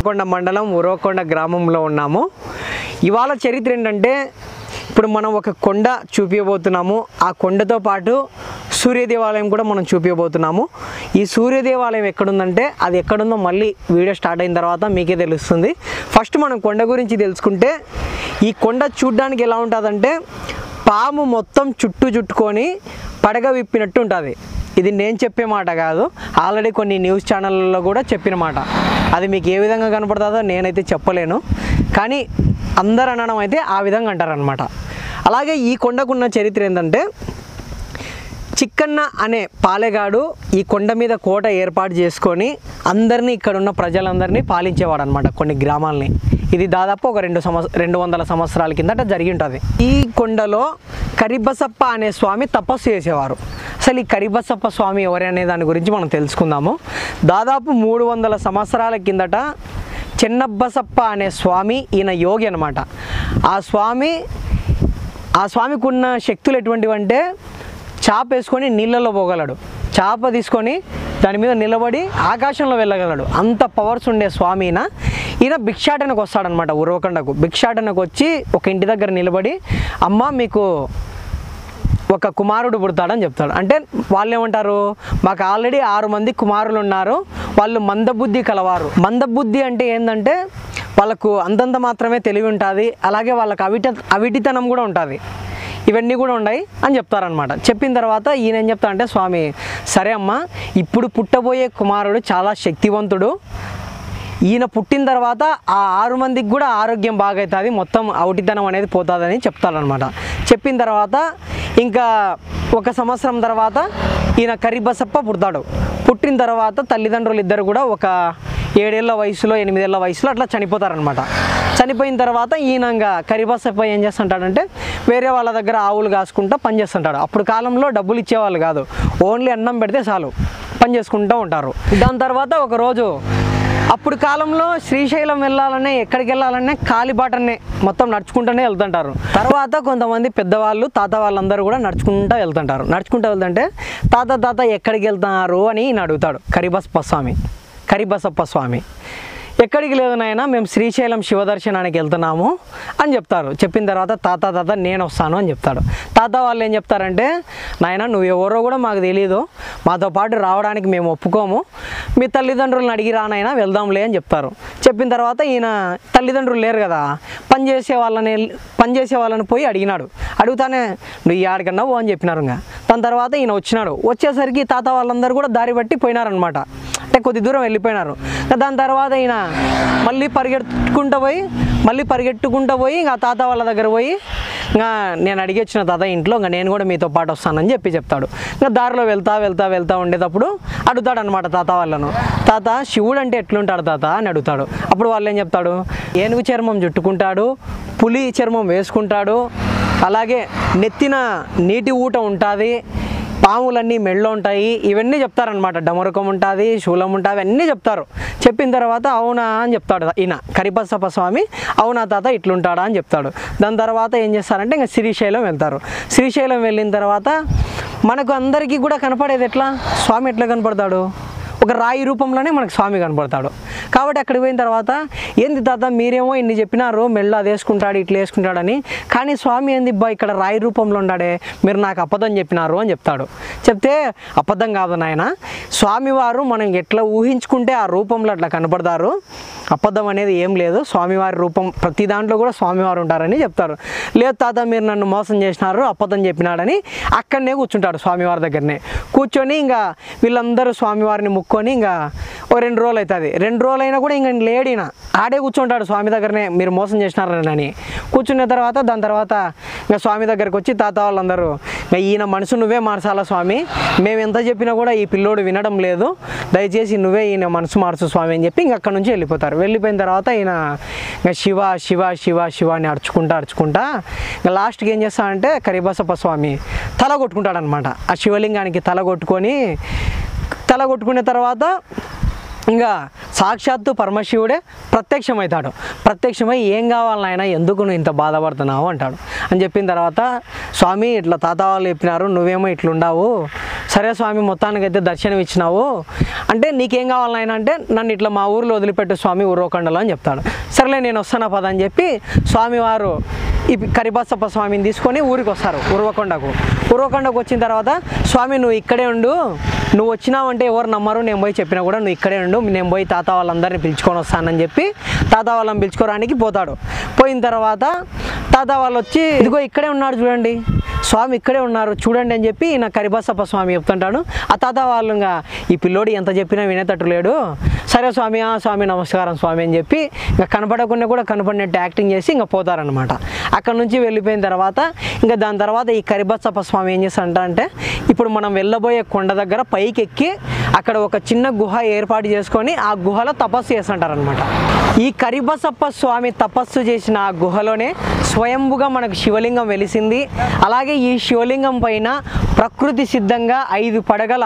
ఉరవకొండ మండలం ఉరవకొండ గ్రామంలో ఉన్నాము. ఇవాళ చరిత్ర ఏంటంటే ఇప్పుడు మనం ఒక కొండ చూపించబోతున్నాము. ఆ కొండతో పాటు సూర్య దేవాలయం కూడా మనం చూపించబోతున్నాము. ఈ సూర్య దేవాలయం ఎక్కడుందంటే అది ఎక్కడుందో మళ్ళీ వీడియో స్టార్ట్ అయిన తర్వాత మీకే తెలుస్తుంది. ఫస్ట్ మనం కొండ గురించి తెలుసుకుంటే ఈ కొండ చూడ్డానికి ఎలా ఉంటుందంటే పాము మొత్తం చుట్టుకొని పడగ విప్పినట్టు ఉంటుంది. ఇది నేను చెప్పే మాట కాదు, ఆల్రెడీ కొన్ని న్యూస్ ఛానళ్ళలో కూడా చెప్పిన మాట. అది మీకు ఏ విధంగా కనపడుతుందో నేనైతే చెప్పలేను, కానీ అందరు అనడం అయితే ఆ విధంగా అంటారనమాట. అలాగే ఈ కొండకున్న చరిత్ర ఏంటంటే చిక్కన్న అనే పాలెగాడు ఈ కొండ మీద కోట ఏర్పాటు చేసుకొని అందరినీ ఇక్కడున్న ప్రజలందరినీ పాలించేవాడు అనమాట, కొన్ని గ్రామాలని. ఇది దాదాపు ఒక 200 సంవత్సరాల కిందట జరిగి ఉంటుంది. ఈ కొండలో కరిబసప్ప అనే స్వామి తపస్సు చేసేవారు. అసలు ఈ కరిబసప్ప స్వామి ఎవరు అనే దాని గురించి మనం తెలుసుకుందాము. దాదాపు 300 సంవత్సరాల కిందట చెన్నబ్బసప్ప అనే స్వామి, ఈయన యోగి అనమాట. ఆ స్వామికి ఉన్న శక్తులు ఎటువంటివంటే చాప వేసుకొని నీళ్ళలో పోగలడు, చాప తీసుకొని దాని మీద నిలబడి ఆకాశంలో వెళ్ళగలడు. అంత పవర్స్ ఉండే స్వామి ఈయన భిక్షాటనకు వస్తాడనమాట. ఉరవకొండకు భిక్షాటనకు వచ్చి ఒక ఇంటి దగ్గర నిలబడి, అమ్మ మీకు ఒక కుమారుడు పుడతాడని చెప్తాడు. అంటే వాళ్ళు ఏమంటారు, మాకు ఆల్రెడీ 6 మంది కుమారులు ఉన్నారు, వాళ్ళు మందబుద్ధి కలవారు. మందబుద్ధి అంటే ఏంటంటే వాళ్ళకు అంతంత మాత్రమే తెలివి ఉంటుంది, అలాగే వాళ్ళకు అవిటితనం కూడా ఉంటుంది, ఇవన్నీ కూడా ఉన్నాయి అని చెప్తారనమాట. చెప్పిన తర్వాత ఈయన ఏం చెప్తా అంటే, స్వామి సరే అమ్మ, ఇప్పుడు పుట్టబోయే కుమారుడు చాలా శక్తివంతుడు, ఈయన పుట్టిన తర్వాత ఆ 6 మందికి కూడా ఆరోగ్యం బాగా అవుతుంది, మొత్తం అవిటితనం అనేది పోతుందని చెప్తారనమాట. చెప్పిన తర్వాత ఇంకా 1 సంవత్సరం తర్వాత ఈయన కరిబసప్ప పుడతాడు. పుట్టిన తర్వాత తల్లిదండ్రులు ఇద్దరు కూడా ఒక 7 ఏళ్ల వయసులో 8 ఏళ్ల వయసులో అట్లా చనిపోతారనమాట. చనిపోయిన తర్వాత ఈయన కరిబసప్ప ఏం చేస్తుంటాడంటే వేరే వాళ్ళ దగ్గర ఆవులు కాసుకుంటా పని చేస్తుంటాడు. అప్పుడు కాలంలో డబ్బులు ఇచ్చేవాళ్ళు కాదు, ఓన్లీ అన్నం పెడితే చాలు పని చేసుకుంటూ ఉంటారు. దాని తర్వాత ఒకరోజు అప్పుడు కాలంలో శ్రీశైలం వెళ్ళాలనే, ఎక్కడికి వెళ్ళాలనే కాలిబాటనే మొత్తం నడుచుకుంటూనే వెళ్తుంటారు. తర్వాత కొంతమంది పెద్దవాళ్ళు తాత వాళ్ళందరూ కూడా నడుచుకుంటూ వెళ్తుంటే తాత ఎక్కడికి వెళ్తున్నారు అని ఈయన అడుగుతాడు కరిబసప్ప స్వామి. ఎక్కడికి లేదు నాయన, మేము శ్రీశైలం శివదర్శనానికి వెళ్తున్నాము అని చెప్తారు. చెప్పిన తర్వాత తాత నేను వస్తాను అని చెప్తాడు. తాత వాళ్ళు ఏం చెప్తారంటే, నాయన నువ్వు ఎవరో కూడా మాకు తెలియదు, మాతో పాటు రావడానికి మేము ఒప్పుకోము, మీ తల్లిదండ్రులను అడిగి రానైనా వెళ్దాంలే అని చెప్తారు. చెప్పిన తర్వాత ఈయన తల్లిదండ్రులు లేరు కదా, పనిచేసే వాళ్ళని పోయి అడుగుతానే నువ్వు ఆడికన్నా ఓ అని చెప్పినారు. దాని తర్వాత ఈయన వచ్చేసరికి తాత వాళ్ళందరూ కూడా దారి బట్టి పోయినారనమాట, అంటే కొద్ది దూరం వెళ్ళిపోయినారు. దాని తర్వాత ఈయన మళ్ళీ పరిగెట్టుకుంటూ పోయి ఇంకా తాత వాళ్ళ దగ్గర పోయి, ఇంకా నేను అడిగొచ్చిన తాత ఇంట్లో, ఇంకా నేను కూడా మీతో పాటు వస్తానని చెప్తాడు. ఇంకా దారిలో వెళ్తా ఉండేటప్పుడు అడుగుతాడు అనమాట తాత వాళ్ళను, తాత శివుడు అంటే ఎట్లుంటాడు తాత అని అడుగుతాడు. అప్పుడు వాళ్ళు ఏం చెప్తాడు, ఏనుగు చర్మం చుట్టుకుంటాడు, పులి చర్మం వేసుకుంటాడు, అలాగే నెత్తిన నీటి ఊట ఉంటుంది, పాములన్నీ మెళ్ళో ఉంటాయి, ఇవన్నీ చెప్తారనమాట. డమరుకం ఉంటుంది, శూలం ఉంటుంది, అన్నీ చెప్తారు. చెప్పిన తర్వాత అవునా అని చెప్తాడు ఈయన కరిబసప్ప స్వామి, అవునా తాత ఇట్లుంటాడా అని చెప్తాడు. దాని తర్వాత ఏం చేస్తారంటే ఇంకా శ్రీశైలం వెళ్తారు. శ్రీశైలం వెళ్ళిన తర్వాత మనకు అందరికీ కూడా కనపడేది ఎట్లా, స్వామి ఎట్లా కనపడతాడు, ఒక రాయి రూపంలోనే మనకు స్వామి కనపడతాడు. కాబట్టి అక్కడికి పోయిన తర్వాత ఏంది తాత మీరేమో ఇన్ని చెప్పినారు, మెళ్ళో అది వేసుకుంటాడు ఇట్లా వేసుకుంటాడని, కానీ స్వామి ఏంది బా ఇక్కడ రాయి రూపంలో ఉన్నాడే, మీరు నాకు అబద్ధం చెప్పినారు అని చెప్తాడు. చెప్తే అబద్ధం కాదు నాయన, స్వామివారు మనం ఎట్లా ఊహించుకుంటే ఆ రూపంలో అట్లా కనపడతారు, అబద్ధం అనేది ఏం లేదు, స్వామివారి రూపం ప్రతి దాంట్లో కూడా స్వామివారు ఉంటారని చెప్తారు. లేదు తాత మీరు నన్ను మోసం చేసినారు, అబద్ధం చెప్పినాడని అక్కడనే కూర్చుంటాడు స్వామివారి దగ్గరనే. కూర్చొని ఇంకా వీళ్ళందరూ స్వామివారిని ముక్కొని ఇంకా ఓ 2 రోజులు అవుతుంది. 2 రోజులు అయినా కూడా ఇంకా లేడినా ఆడే కూర్చుంటాడు స్వామి దగ్గరనే, మీరు మోసం చేసినారని. కూర్చున్న తర్వాత దాని తర్వాత ఇంకా స్వామి దగ్గరకు వచ్చి తాత వాళ్ళందరూ, ఇంకా ఈయన మనసు నువ్వే మార్చాలా స్వామి, మేము ఎంత చెప్పినా కూడా ఈ పిల్లోడు వినడం లేదు, దయచేసి నువ్వే ఈయన మనసు మార్చు స్వామి అని చెప్పి ఇంక అక్కడ నుంచి వెళ్ళిపోతారు. వెళ్ళిపోయిన తర్వాత ఈయన ఇంకా శివ శివ శివ శివ అని అరుచుకుంటా ఇంకా లాస్ట్కి ఏం చేస్తాడంటే కరిబసప్ప స్వామి తల కొట్టుకుంటాడు అనమాట. ఆ శివలింగానికి తల కొట్టుకునే తర్వాత ఇంకా సాక్షాత్తు పరమశివుడే ప్రత్యక్షమవుతాడు. ప్రత్యక్షమై ఏం కావాలి నాయన, ఎందుకు నువ్వు ఇంత బాధపడుతున్నావు అంటాడు. అని చెప్పిన తర్వాత స్వామి ఇట్లా తాత వాళ్ళు చెప్పినారు, నువ్వేమో ఇట్లుండావు, సరే స్వామి మొత్తానికైతే దర్శనం ఇచ్చినావు, అంటే నీకేం కావాలి నాయన అంటే, నన్ను ఇట్లా మా ఊరిలో వదిలిపెట్టు స్వామి ఉరవకొండలో అని చెప్తాడు. సరేలే నేను వస్తానా పద అని చెప్పి స్వామివారు ఈ కరిబసప్ప స్వామిని తీసుకొని ఊరికి వస్తారు ఉరవకొండకు. ఉరవకొండకు వచ్చిన తర్వాత, స్వామి నువ్వు ఇక్కడే ఉండు, నువ్వు వచ్చినావంటే ఎవరు నమ్మరు, నేను పోయి చెప్పినా కూడా నువ్వు ఇక్కడే ఉండు, నేను పోయి తాత వాళ్ళందరినీ పిలుచుకొని వస్తానని చెప్పి తాత వాళ్ళని పిలుచుకోవడానికి పోతాడు. పోయిన తర్వాత తాత వాళ్ళు వచ్చి, ఇదిగో ఇక్కడే ఉన్నాడు చూడండి స్వామి, ఇక్కడే ఉన్నారు చూడండి అని చెప్పి నా కరిబసప్ప స్వామి చెప్తుంటాడు. ఆ తాత వాళ్ళు ఇంకా ఈ పిల్లోడు ఎంత చెప్పినా వినేటట్టు లేడు. సరే స్వామి, స్వామి నమస్కారం స్వామి అని చెప్పి ఇంకా కనపడకుండా కూడా కనపడినట్టు యాక్టింగ్ చేసి ఇంకా పోతారనమాట. అక్కడ నుంచి వెళ్ళిపోయిన తర్వాత ఇంకా దాని తర్వాత ఈ కరిబసప్ప స్వామి ఏం చేస్తాడంట అంటే, ఇప్పుడు మనం వెళ్ళబోయే కొండ దగ్గర పైకి ఎక్కి అక్కడ ఒక చిన్న గుహ ఏర్పాటు చేసుకొని ఆ గుహలో తపస్సు చేస్తుంటారనమాట. ఈ కరిబసప్ప స్వామి తపస్సు చేసిన ఆ గుహలోనే స్వయంభుగా మనకు శివలింగం వెలిసింది. అలాగే ఈ శివలింగం పైన ప్రకృతి సిద్ధంగా 5 పడగల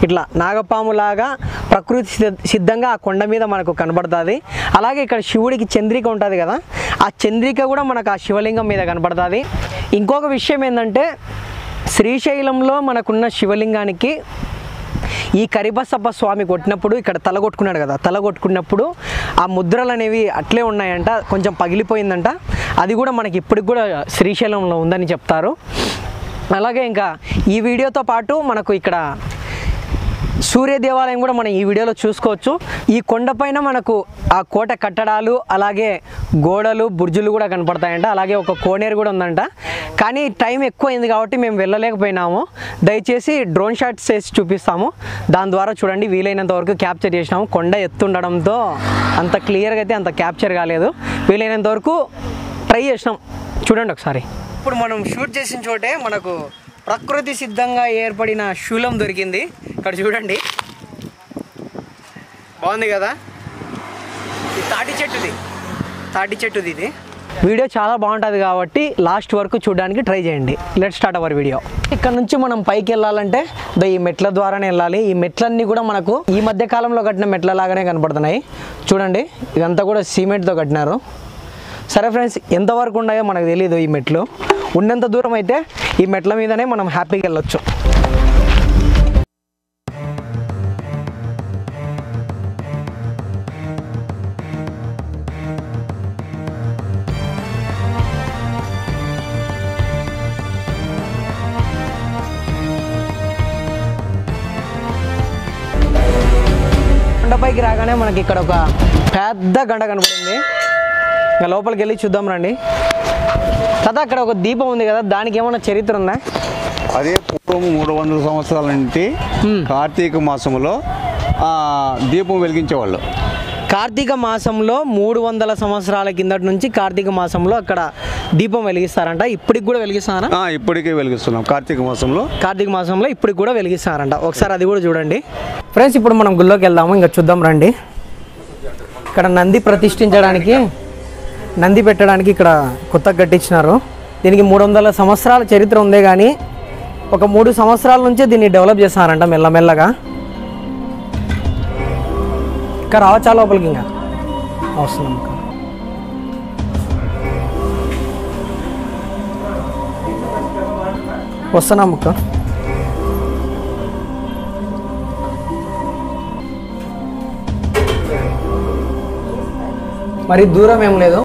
ఇట్లా నాగపాములాగా ప్రకృతి సిద్ధంగా ఆ కొండ మీద మనకు కనబడుతుంది. అలాగే ఇక్కడ శివుడికి చంద్రిక ఉంటుంది కదా, ఆ చంద్రిక కూడా మనకు ఆ శివలింగం మీద కనబడుతుంది. ఇంకొక విషయం ఏంటంటే, శ్రీశైలంలో మనకున్న శివలింగానికి ఈ కరిబసప్ప స్వామి కొట్టినప్పుడు ఇక్కడ తల కొట్టుకున్నాడు కదా, తల కొట్టుకున్నప్పుడు ఆ ముద్రలు అనేవి అట్లే ఉన్నాయంట, కొంచెం పగిలిపోయిందంట. అది కూడా మనకి ఇప్పటికి కూడా శ్రీశైలంలో ఉందని చెప్తారు. అలాగే ఇంకా ఈ వీడియోతో పాటు మనకు ఇక్కడ సూర్య దేవాలయం కూడా మనం ఈ వీడియోలో చూసుకోవచ్చు. ఈ కొండపైన మనకు ఆ కోట కట్టడాలు, అలాగే గోడలు, బుర్జులు కూడా కనపడతాయంట. అలాగే ఒక కోనేరు కూడా ఉందంట. కానీ టైం ఎక్కువ అయింది కాబట్టి మేము వెళ్ళలేకపోయినాము. దయచేసి డ్రోన్ షాట్స్ చేసి చూపిస్తాము, దాని ద్వారా చూడండి. వీలైనంత వరకు క్యాప్చర్ చేసినాము. కొండ ఎత్తుండడంతో అంత క్లియర్గా అయితే అంత క్యాప్చర్ కాలేదు. వీలైనంత వరకు ట్రై చేసినాం, చూడండి ఒకసారి. ఇప్పుడు మనం షూట్ చేసిన చోటే మనకు ప్రకృతి సిద్ధంగా ఏర్పడిన శూలం దొరికింది. ఇక్కడ చూడండి, బాగుంది కదా. ఇది తాటి చెట్టుది ఇది. వీడియో చాలా బాగుంటుంది కాబట్టి లాస్ట్ వరకు చూడడానికి ట్రై చేయండి. Let's start our video. ఇక్కడ నుంచి మనం పైకి వెళ్ళాలంటే ఈ మెట్ల ద్వారానే వెళ్ళాలి. ఈ మెట్లన్నీ కూడా మనకు ఈ మధ్య కాలంలో కట్టిన మెట్ల లాగానే కనపడుతున్నాయి. చూడండి, ఇదంతా కూడా సిమెంట్తో కట్టినారు. సరే ఫ్రెండ్స్, ఎంతవరకు ఉన్నాయో మనకు తెలియదు. ఈ మెట్లు ఉన్నంత దూరం అయితే ఈ మెట్ల మీదనే మనం హ్యాపీగా వెళ్ళొచ్చు. కొండపైకి రాగానే మనకి ఇక్కడ ఒక పెద్ద గంట కనపడింది. ఇంకా లోపలికి వెళ్ళి చూద్దాం రండి. కదా అక్కడ ఒక దీపం ఉంది కదా, దానికి ఏమైనా చరిత్ర ఉందా? అదే పూర్వం 300 సంవత్సరాల నుండి కార్తీక మాసంలో దీపం వెలిగించేవాళ్ళు. కార్తీక మాసంలో 300 సంవత్సరాల కిందటి నుంచి కార్తీక మాసంలో అక్కడ దీపం వెలిగిస్తారంట. ఇప్పటికి కూడా వెలిగిస్తారా? ఇప్పటికే వెలిగిస్తున్నాం. కార్తీక మాసంలో ఇప్పటికి కూడా వెలిగిస్తారంట. ఒకసారి అది కూడా చూడండి ఫ్రెండ్స్. ఇప్పుడు మనం గుళ్ళోకి వెళ్దాము, ఇంకా చూద్దాం రండి. ఇక్కడ నంది ప్రతిష్ఠించడానికి, నంది పెట్టడానికి ఇక్కడ కొత్తగా కట్టించినారు. దీనికి 300 సంవత్సరాల చరిత్ర ఉందే కానీ ఒక 3 సంవత్సరాల నుంచే దీన్ని డెవలప్ చేస్తారంట మెల్లమెల్లగా. ఇంకా రావచ్చా లోపలికి? ఇంకా వస్తున్నాం. వస్తున్నాం అక్క. మరి దూరం ఏం లేదు.